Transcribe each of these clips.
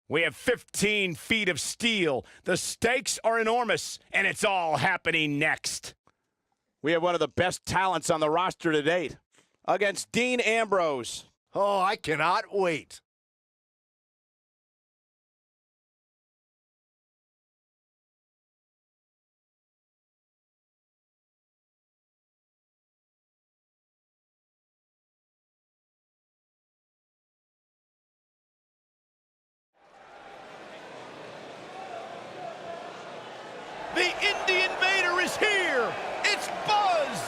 We have 15 feet of steel. The stakes are enormous, and it's all happening next. We have one of the best talents on the roster to date against Dean Ambrose. Oh, I cannot wait. The Indie Invader is here! It's Buzz!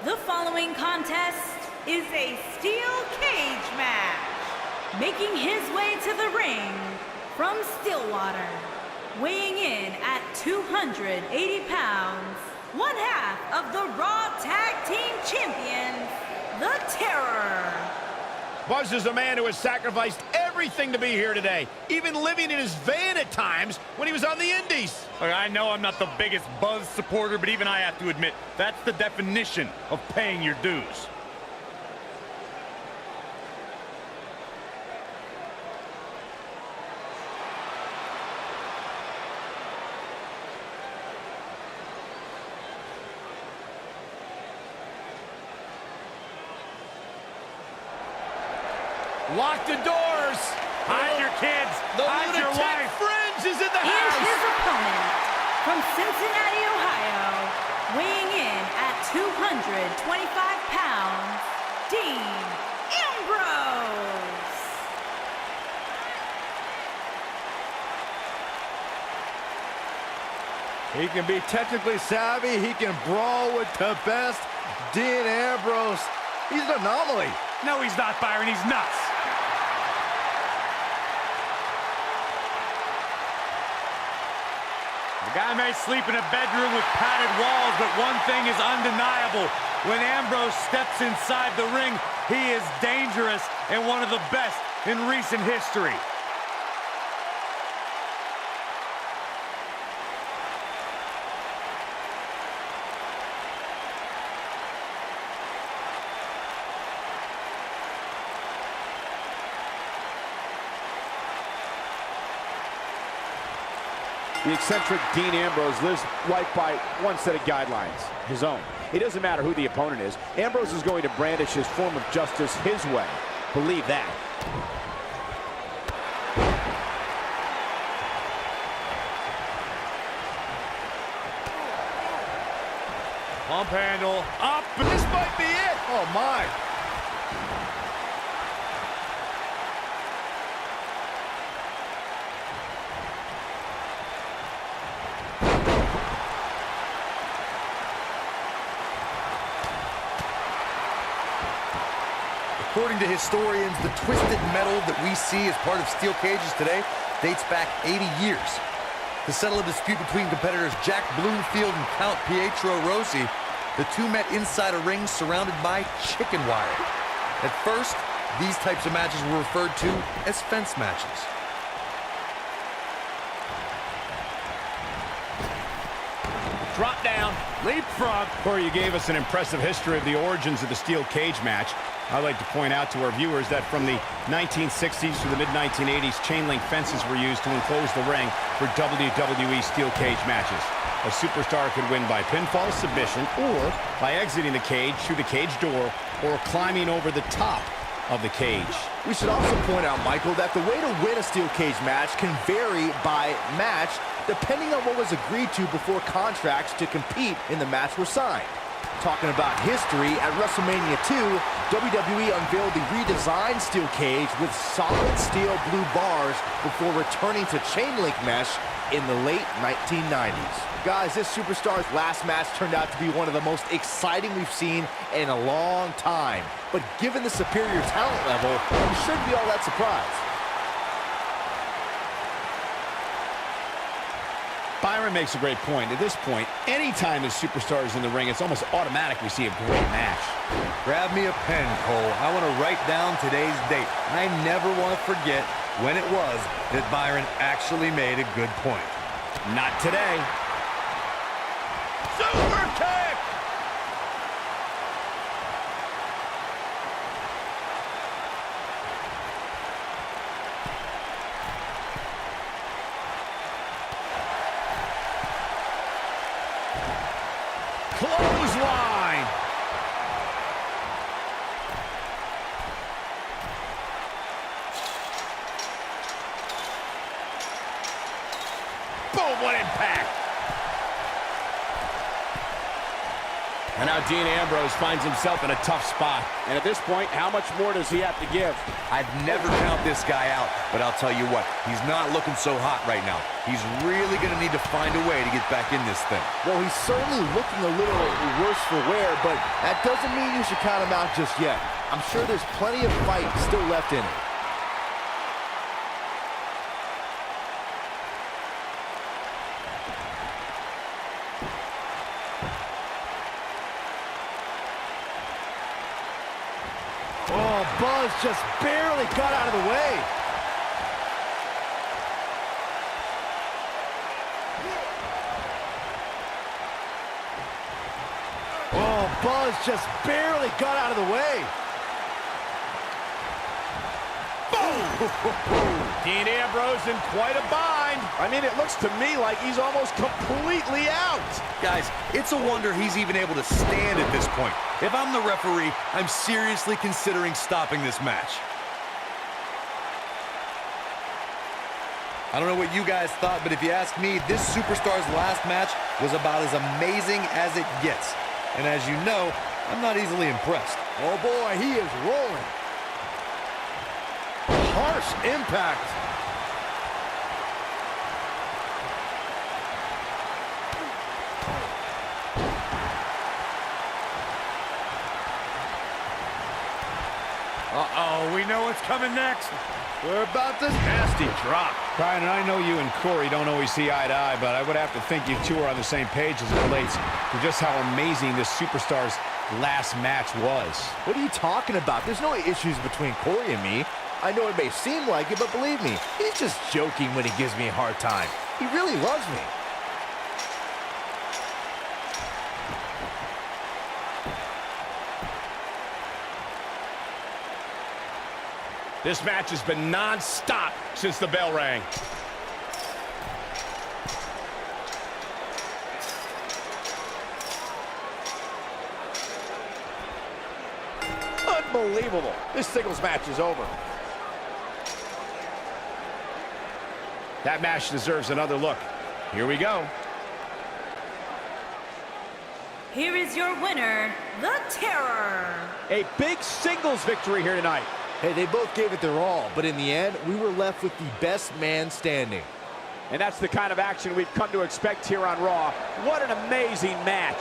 The following contest is a steel cage match. Making his way to the ring from Stillwater, weighing in at 280 pounds, one half of the Raw Tag Team Champions, The Terror. Buzz is a man who has sacrificed everything to be here today, even living in his van at times when he was on the Indies. Look, I know I'm not the biggest Buzz supporter, but even I have to admit, that's the definition of paying your dues. Lock the doors. Hide your kids. Hide your wife. Friends is in the And house. his opponent from Cincinnati, Ohio, weighing in at 225 pounds, Dean Ambrose. He can be technically savvy. He can brawl with the best. Dean Ambrose, he's an anomaly. No, he's not, Byron. He's nuts. The guy may sleep in a bedroom with padded walls, but one thing is undeniable. When Ambrose steps inside the ring, he is dangerous and one of the best in recent history. The eccentric Dean Ambrose lives life by one set of guidelines, his own. It doesn't matter who the opponent is. Ambrose is going to brandish his form of justice his way. Believe that. Pump handle up. This might be it. Oh, my. According to historians, the twisted metal that we see as part of steel cages today dates back 80 years. To settle a dispute between competitors Jack Bloomfield and Count Pietro Rossi, the two met inside a ring surrounded by chicken wire. At first, these types of matches were referred to as fence matches. Drop down, leapfrog. Corey, you gave us an impressive history of the origins of the steel cage match. I'd like to point out to our viewers that from the 1960s to the mid-1980s, chain link fences were used to enclose the ring for WWE steel cage matches. A superstar could win by pinfall submission or by exiting the cage through the cage door or climbing over the top of the cage. We should also point out, Michael, that the way to win a steel cage match can vary by match depending on what was agreed to before contracts to compete in the match were signed. Talking about history, at WrestleMania 2, WWE unveiled the redesigned steel cage with solid steel blue bars before returning to chain link mesh in the late 1990s. Guys, this superstar's last match turned out to be one of the most exciting we've seen in a long time. But given the superior talent level, you shouldn't be all that surprised. Byron makes a great point. At this point, anytime a superstar is in the ring, it's almost automatic we see a great match. Grab me a pen, Cole. I want to write down today's date. I never want to forget when it was that Byron actually made a good point. Not today. Super kick! Clothesline. Boom, what impact. And now Dean Ambrose finds himself in a tough spot. And at this point, how much more does he have to give? I'd never count this guy out, but I'll tell you what, he's not looking so hot right now. He's really going to need to find a way to get back in this thing. Well, he's certainly looking a little worse for wear, but that doesn't mean you should count him out just yet. I'm sure there's plenty of fight still left in him. Oh, Buzz just barely got out of the way. Oh, Buzz just barely got out of the way. Dean Ambrose in quite a bind. I mean, it looks to me like he's almost completely out. Guys, it's a wonder he's even able to stand at this point. If I'm the referee, I'm seriously considering stopping this match. I don't know what you guys thought, but if you ask me, this superstar's last match was about as amazing as it gets. And as you know, I'm not easily impressed. Oh boy, he is rolling. Harsh impact. Uh-oh, we know what's coming next. We're about this nasty drop. Brian, and I know you and Corey don't always see eye to eye, but I would have to think you two are on the same page as it relates to just how amazing this superstar's last match was. What are you talking about? There's no issues between Corey and me. I know it may seem like it, but believe me, he's just joking when he gives me a hard time. He really loves me. This match has been non-stop since the bell rang. Unbelievable. This singles match is over. That match deserves another look. Here we go. Here is your winner, The Terror. A big singles victory here tonight. Hey, they both gave it their all, but in the end, we were left with the best man standing. And that's the kind of action we've come to expect here on Raw. What an amazing match.